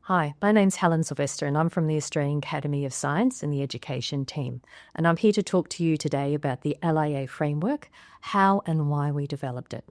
Hi, my name's Helen Sylvester and I'm from the Australian Academy of Science and the Education team. And I'm here to talk to you today about the LIA Framework, how and why we developed it.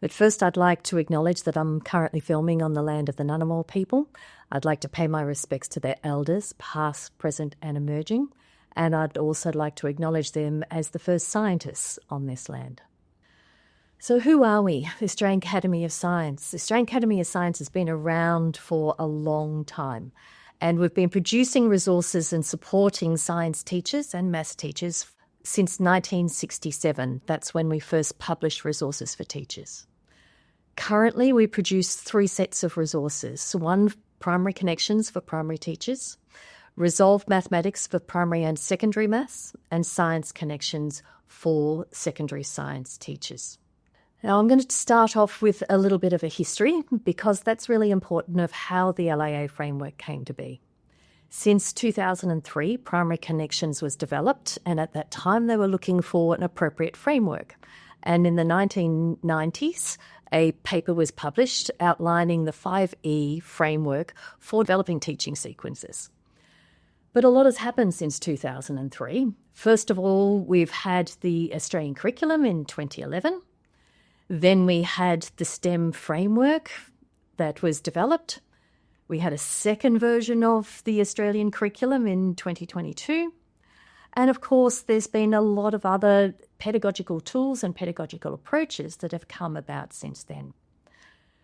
But first I'd like to acknowledge that I'm currently filming on the land of the Ngunnawal people. I'd like to pay my respects to their elders, past, present and emerging. And I'd also like to acknowledge them as the first scientists on this land. So who are we, the Australian Academy of Science? The Australian Academy of Science has been around for a long time, and we've been producing resources and supporting science teachers and maths teachers since 1967. That's when we first published resources for teachers. Currently, we produce 3 sets of resources. One, Primary Connections for primary teachers, Resolved Mathematics for primary and secondary maths, and Science Connections for secondary science teachers. Now, I'm going to start off with a little bit of a history because that's really important of how the LIA framework came to be. Since 2003, Primary Connections was developed, and at that time they were looking for an appropriate framework. And in the 1990s, a paper was published outlining the 5E framework for developing teaching sequences. But a lot has happened since 2003. First of all, we've had the Australian curriculum in 2011. Then we had the STEM framework that was developed. We had a second version of the Australian curriculum in 2022. And of course, there's been a lot of other pedagogical tools and pedagogical approaches that have come about since then.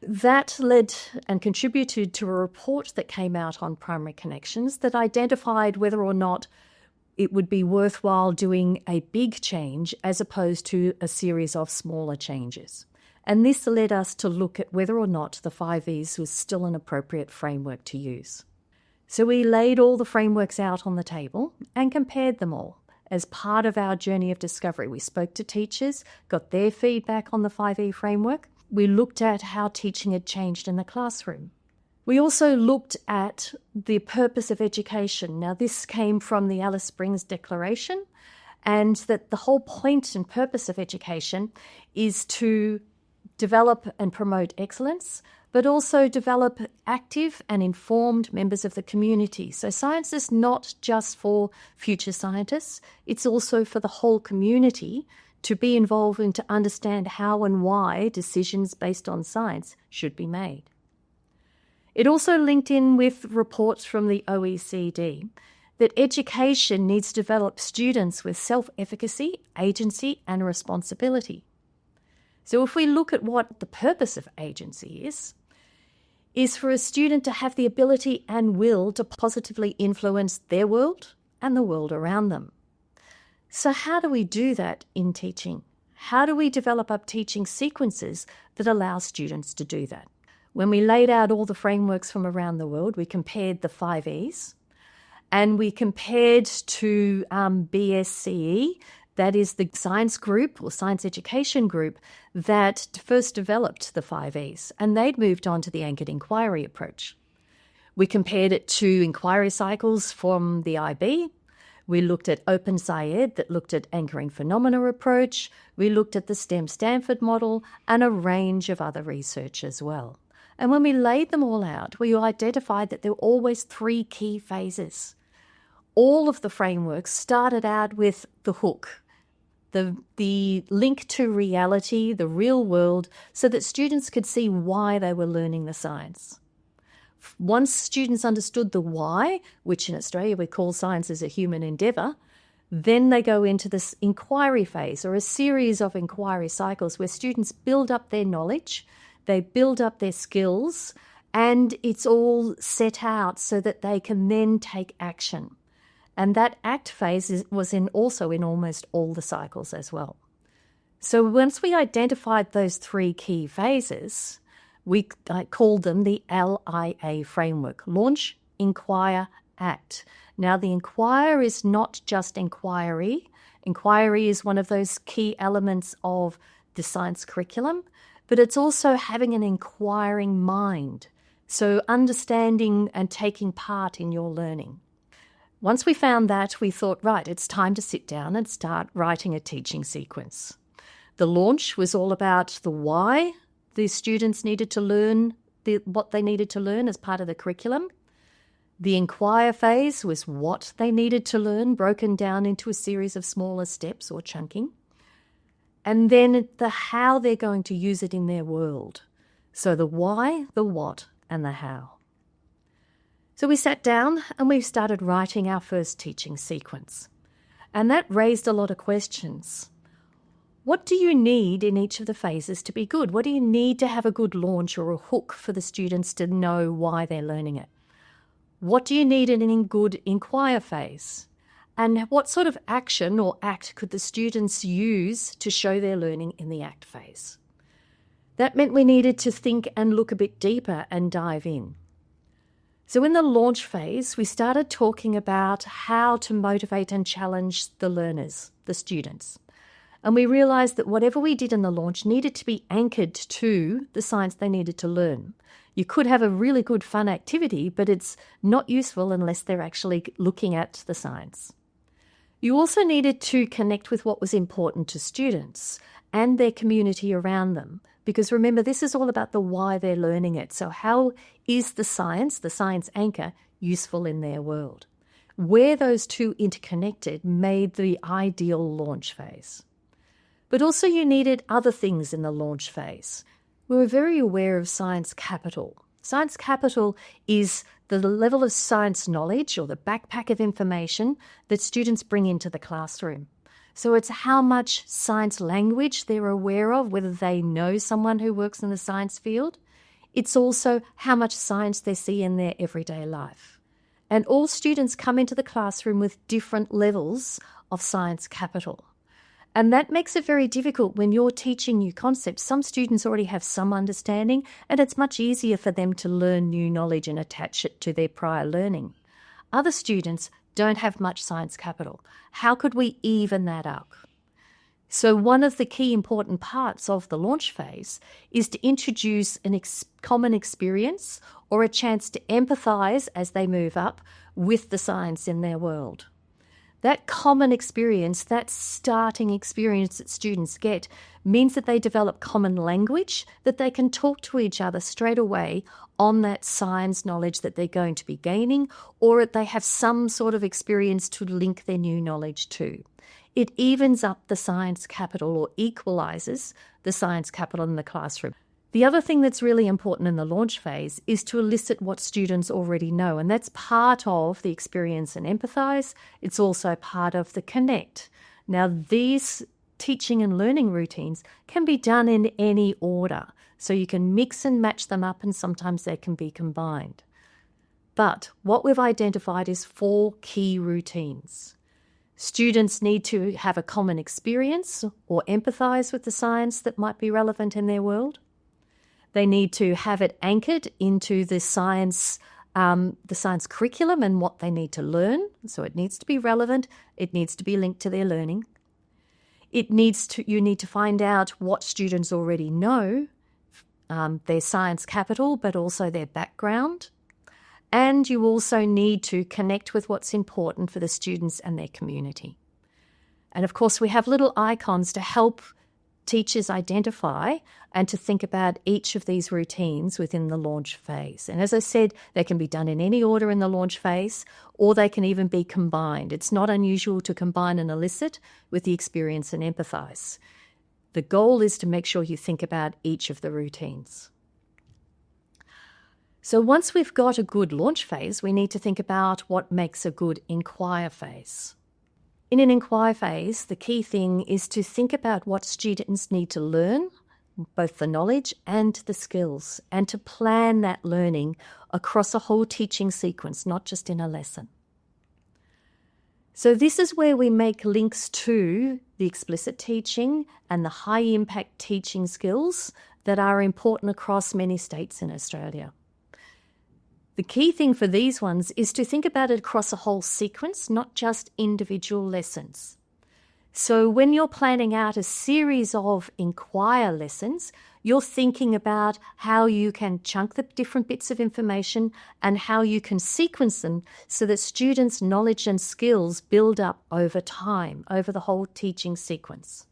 That led and contributed to a report that came out on Primary Connections that identified whether or not it would be worthwhile doing a big change as opposed to a series of smaller changes. And this led us to look at whether or not the 5Es was still an appropriate framework to use. So we laid all the frameworks out on the table and compared them all. As part of our journey of discovery, we spoke to teachers, got their feedback on the 5E framework. We looked at how teaching had changed in the classroom. We also looked at the purpose of education. Now, this came from the Alice Springs Declaration, and that the whole point and purpose of education is to develop and promote excellence, but also develop active and informed members of the community. So science is not just for future scientists, it's also for the whole community to be involved and to understand how and why decisions based on science should be made. It also linked in with reports from the OECD that education needs to develop students with self-efficacy, agency and responsibility. So if we look at what the purpose of agency is for a student to have the ability and will to positively influence their world and the world around them. So how do we do that in teaching? How do we develop up teaching sequences that allow students to do that? When we laid out all the frameworks from around the world, we compared the 5Es and we compared to BSCE, that is the science group or science education group that first developed the 5Es, and they'd moved on to the anchored inquiry approach. We compared it to inquiry cycles from the IB. We looked at Open SciEd that looked at anchoring phenomena approach. We looked at the STEM Stanford model and a range of other research as well. And when we laid them all out, we identified that there were always 3 key phases. All of the frameworks started out with the hook, the link to reality, the real world, so that students could see why they were learning the science. Once students understood the why, which in Australia we call science as a human endeavour, then they go into this inquiry phase or a series of inquiry cycles where students build up their knowledge, they build up their skills, and it's all set out so that they can then take action. And that ACT phase was also in almost all the cycles as well. So once we identified those 3 key phases, I called them the LIA framework: Launch, Inquire, Act. Now, the Inquire is not just inquiry. Inquiry is one of those key elements of the science curriculum, but it's also having an inquiring mind, so understanding and taking part in your learning. Once we found that, we thought, right, it's time to sit down and start writing a teaching sequence. The launch was all about the why the students needed to learn what they needed to learn as part of the curriculum. The Inquire phase was what they needed to learn, broken down into a series of smaller steps or chunking. And then the how they're going to use it in their world. So the why, the what, and the how. So we sat down and we started writing our first teaching sequence. And that raised a lot of questions. What do you need in each of the phases to be good? What do you need to have a good launch or a hook for the students to know why they're learning it? What do you need in a good Inquire phase? And what sort of action or act could the students use to show their learning in the act phase? That meant we needed to think and look a bit deeper and dive in. So in the launch phase, we started talking about how to motivate and challenge the learners, the students. And we realised that whatever we did in the launch needed to be anchored to the science they needed to learn. You could have a really good fun activity, but it's not useful unless they're actually looking at the science. You also needed to connect with what was important to students and their community around them, because remember, this is all about the why they're learning it. So how is the science anchor, useful in their world? Where those two interconnected made the ideal launch phase. But also you needed other things in the launch phase. We were very aware of science capital. Science capital is the level of science knowledge or the backpack of information that students bring into the classroom. So it's how much science language they're aware of, whether they know someone who works in the science field. It's also how much science they see in their everyday life. And all students come into the classroom with different levels of science capital. And that makes it very difficult when you're teaching new concepts. Some students already have some understanding, and it's much easier for them to learn new knowledge and attach it to their prior learning. Other students don't have much science capital. How could we even that up? So one of the key important parts of the launch phase is to introduce a common experience or a chance to empathise as they move up with the science in their world. That common experience, that starting experience that students get, means that they develop common language, that they can talk to each other straight away on that science knowledge that they're going to be gaining, or they have some sort of experience to link their new knowledge to. It evens up the science capital or equalises the science capital in the classroom. The other thing that's really important in the launch phase is to elicit what students already know, and that's part of the experience and empathise. It's also part of the connect. Now, these teaching and learning routines can be done in any order, so you can mix and match them up, and sometimes they can be combined. But what we've identified is 4 key routines. Students need to have a common experience or empathise with the science that might be relevant in their world. They need to have it anchored into the science curriculum and what they need to learn. So it needs to be relevant. It needs to be linked to their learning. You need to find out what students already know, their science capital, but also their background. And you also need to connect with what's important for the students and their community. And of course, we have little icons to help teachers identify and to think about each of these routines within the launch phase. And as I said, they can be done in any order in the launch phase, or they can even be combined. It's not unusual to combine and elicit with the experience and empathise. The goal is to make sure you think about each of the routines. So once we've got a good launch phase, we need to think about what makes a good Inquire phase. In an Inquire phase, the key thing is to think about what students need to learn, both the knowledge and the skills, and to plan that learning across a whole teaching sequence, not just in a lesson. So this is where we make links to the explicit teaching and the high-impact teaching skills that are important across many states in Australia. The key thing for these ones is to think about it across a whole sequence, not just individual lessons. So when you're planning out a series of Inquire lessons, you're thinking about how you can chunk the different bits of information and how you can sequence them so that students' knowledge and skills build up over time, over the whole teaching sequence.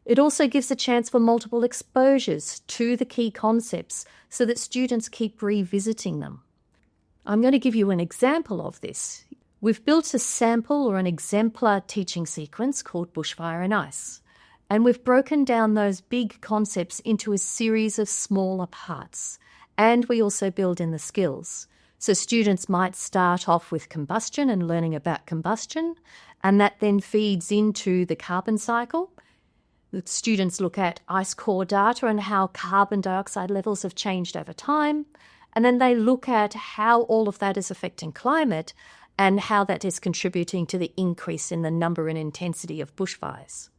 It also gives a chance for multiple exposures to the key concepts so that students keep revisiting them. I'm going to give you an example of this. We've built a sample or an exemplar teaching sequence called Bushfire and Ice, and we've broken down those big concepts into a series of smaller parts, and we also build in the skills. So students might start off with combustion and learning about combustion, and that then feeds into the carbon cycle. The students look at ice core data and how carbon dioxide levels have changed over time, and then they look at how all of that is affecting climate and how that is contributing to the increase in the number and intensity of bushfires,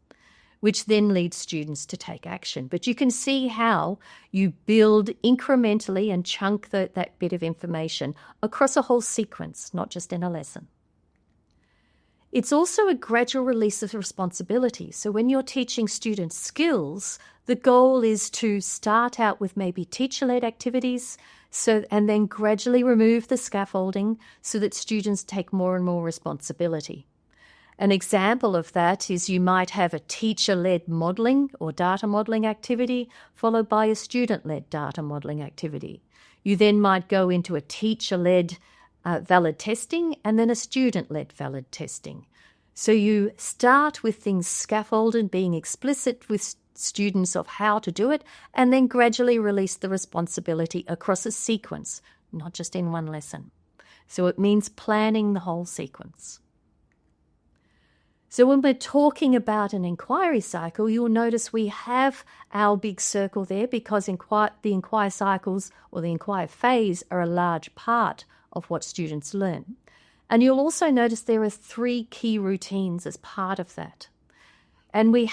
which then leads students to take action. But you can see how you build incrementally and chunk that bit of information across a whole sequence, not just in a lesson. It's also a gradual release of responsibility. So when you're teaching students skills, the goal is to start out with maybe teacher-led activities, and then gradually remove the scaffolding so that students take more and more responsibility. An example of that is you might have a teacher-led modelling or data modelling activity followed by a student-led data modelling activity. You then might go into a teacher-led valid testing and then a student-led valid testing. So you start with things scaffolded, being explicit with students of how to do it, and then gradually release the responsibility across a sequence, not just in one lesson. So it means planning the whole sequence. So when we're talking about an inquiry cycle, you'll notice we have our big circle there because the inquire cycles or the inquire phase are a large part of what students learn. And you'll also notice there are 3 key routines as part of that. And we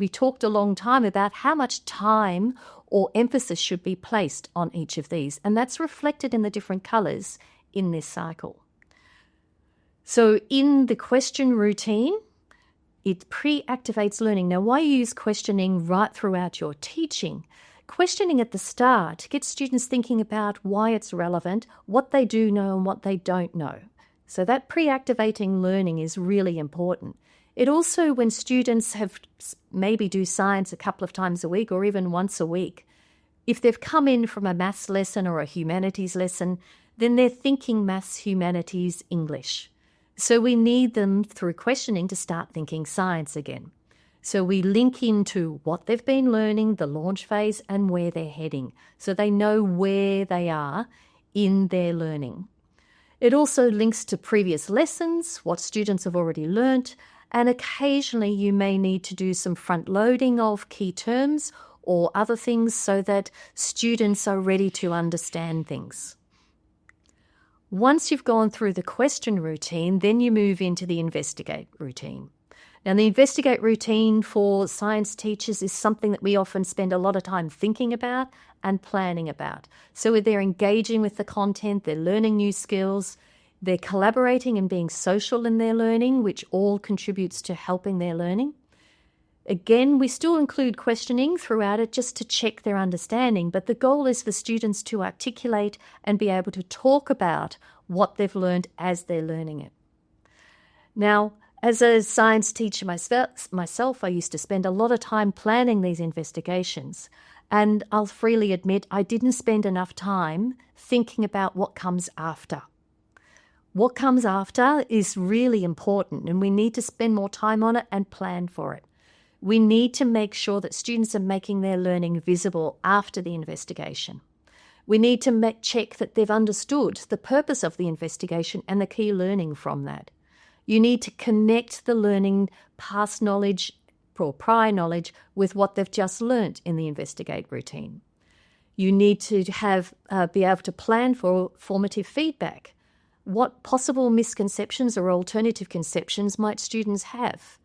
talked a long time about how much time or emphasis should be placed on each of these, and that's reflected in the different colours in this cycle. So in the question routine, it pre-activates learning. Now, why use questioning right throughout your teaching? Questioning at the start gets students thinking about why it's relevant, what they do know and what they don't know. So that pre-activating learning is really important. It also, when students have maybe do science a couple of times a week or even once a week, if they've come in from a maths lesson or a humanities lesson, then they're thinking maths, humanities, English. So we need them through questioning to start thinking science again. So we link into what they've been learning, the launch phase, and where they're heading, so they know where they are in their learning. It also links to previous lessons, what students have already learnt, and occasionally you may need to do some front loading of key terms or other things so that students are ready to understand things. Once you've gone through the question routine, then you move into the investigate routine. Now, the investigate routine for science teachers is something that we often spend a lot of time thinking about and planning about. So they're engaging with the content, they're learning new skills, they're collaborating and being social in their learning, which all contributes to helping their learning. Again, we still include questioning throughout it just to check their understanding, but the goal is for students to articulate and be able to talk about what they've learned as they're learning it. Now, as a science teacher myself, I used to spend a lot of time planning these investigations, and I'll freely admit I didn't spend enough time thinking about what comes after. What comes after is really important, and we need to spend more time on it and plan for it. We need to make sure that students are making their learning visible after the investigation. We need to check that they've understood the purpose of the investigation and the key learning from that. You need to connect the learning past knowledge or prior knowledge with what they've just learnt in the investigate routine. You need to be able to plan for formative feedback. What possible misconceptions or alternative conceptions might students have?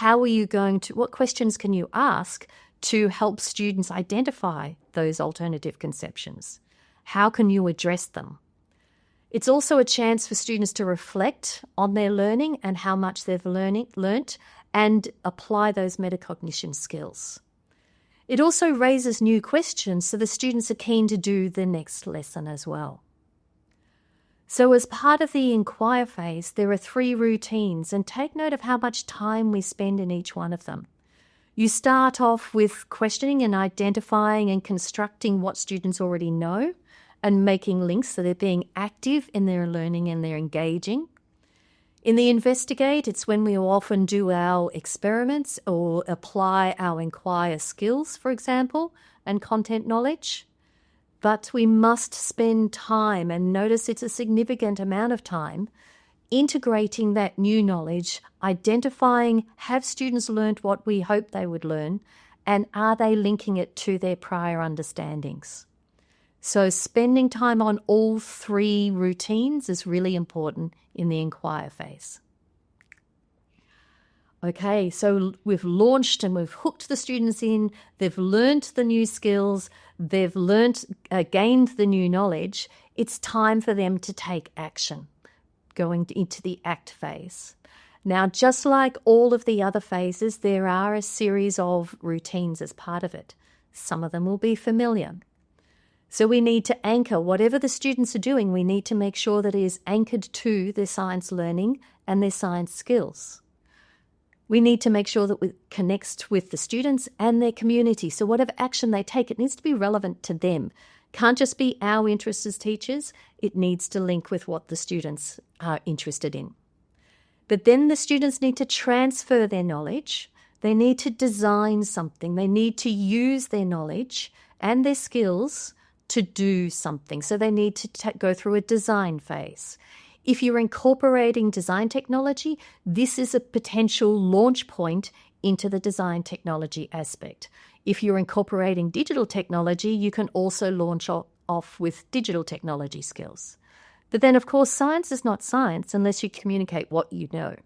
What questions can you ask to help students identify those alternative conceptions? How can you address them? It's also a chance for students to reflect on their learning and how much they've learnt and apply those metacognition skills. It also raises new questions, so the students are keen to do the next lesson as well. So as part of the Inquire phase, there are 3 routines, and take note of how much time we spend in each one of them. You start off with questioning and identifying and constructing what students already know and making links so they're being active in their learning and they're engaging. In the investigate, it's when we often do our experiments or apply our Inquire skills, for example, and content knowledge. But we must spend time, and notice it's a significant amount of time, integrating that new knowledge, identifying have students learned what we hope they would learn, and are they linking it to their prior understandings. So spending time on all three routines is really important in the Inquire phase. Okay, so we've launched and we've hooked the students in, they've learnt the new skills, they've gained the new knowledge. It's time for them to take action, going into the act phase. Now, just like all of the other phases, there are a series of routines as part of it. Some of them will be familiar. So we need to anchor whatever the students are doing, we need to make sure that it is anchored to their science learning and their science skills. We need to make sure that it connects with the students and their community. So whatever action they take, it needs to be relevant to them. Can't just be our interests as teachers, it needs to link with what the students are interested in. But then the students need to transfer their knowledge, they need to design something, they need to use their knowledge and their skills to do something. So they need to go through a design phase. If you're incorporating design technology, this is a potential launch point into the design technology aspect. If you're incorporating digital technology, you can also launch off with digital technology skills. But then, of course, science is not science unless you communicate what you know.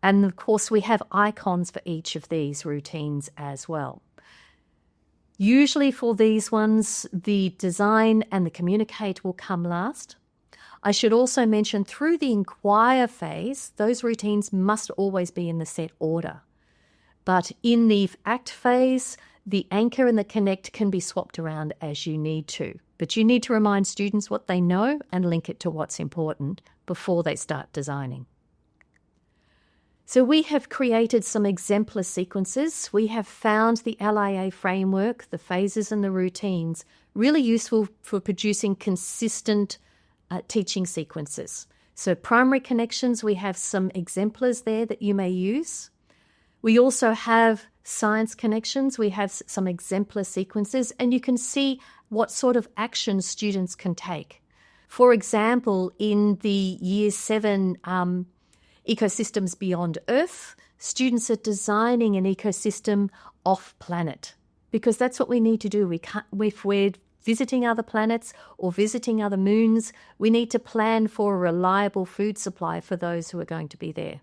And of course, we have icons for each of these routines as well. Usually for these ones, the design and the communicate will come last. I should also mention through the Inquire phase, those routines must always be in the set order. But in the act phase, the anchor and the connect can be swapped around as you need to. But you need to remind students what they know and link it to what's important before they start designing. So we have created some exemplar sequences. We have found the LIA framework, the phases and the routines, really useful for producing consistent teaching sequences. So primary connections, we have some exemplars there that you may use. We also have science connections. We have some exemplar sequences, and you can see what sort of action students can take. For example, in the Year 7 Ecosystems Beyond Earth, students are designing an ecosystem off-planet because that's what we need to do. If we're visiting other planets or visiting other moons, we need to plan for a reliable food supply for those who are going to be there.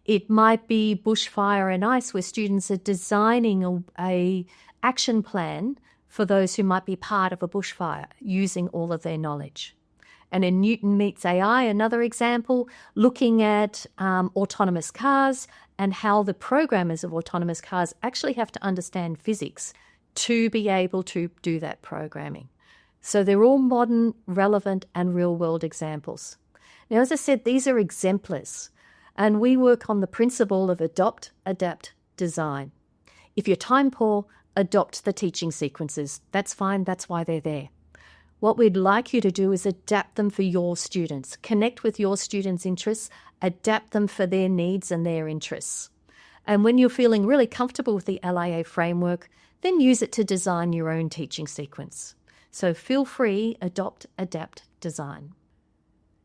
It might be bushfire and ice where students are designing a action plan for those who might be part of a bushfire using all of their knowledge. And in Newton Meets AI, another example, looking at autonomous cars and how the programmers of autonomous cars actually have to understand physics to be able to do that programming. So they're all modern, relevant, and real-world examples. Now, as I said, these are exemplars, and we work on the principle of adopt, adapt, design. If you're time poor, adopt the teaching sequences. That's fine, that's why they're there. What we'd like you to do is adapt them for your students. Connect with your students' interests, adapt them for their needs and their interests. And when you're feeling really comfortable with the LIA framework, then use it to design your own teaching sequence. So feel free, adopt, adapt, design.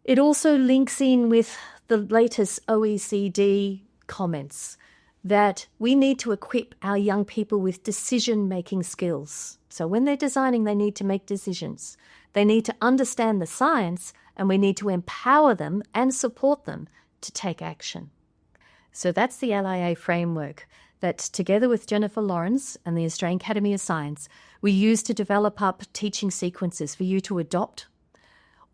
It also links in with the latest OECD comments that we need to equip our young people with decision-making skills. So when they're designing, they need to make decisions. They need to understand the science, and we need to empower them and support them to take action. So that's the LIA framework that, together with Jennifer Lawrence and the Australian Academy of Science, we use to develop up teaching sequences for you to adopt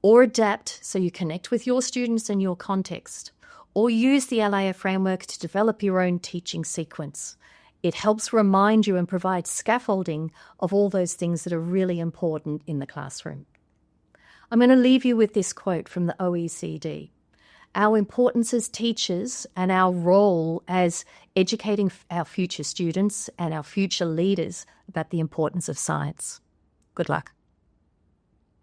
or adapt so you connect with your students and your context, or use the LIA framework to develop your own teaching sequence. It helps remind you and provide scaffolding of all those things that are really important in the classroom. I'm going to leave you with this quote from the OECD. our importance as teachers and our role as educating our future students and our future leaders about the importance of science. Good luck.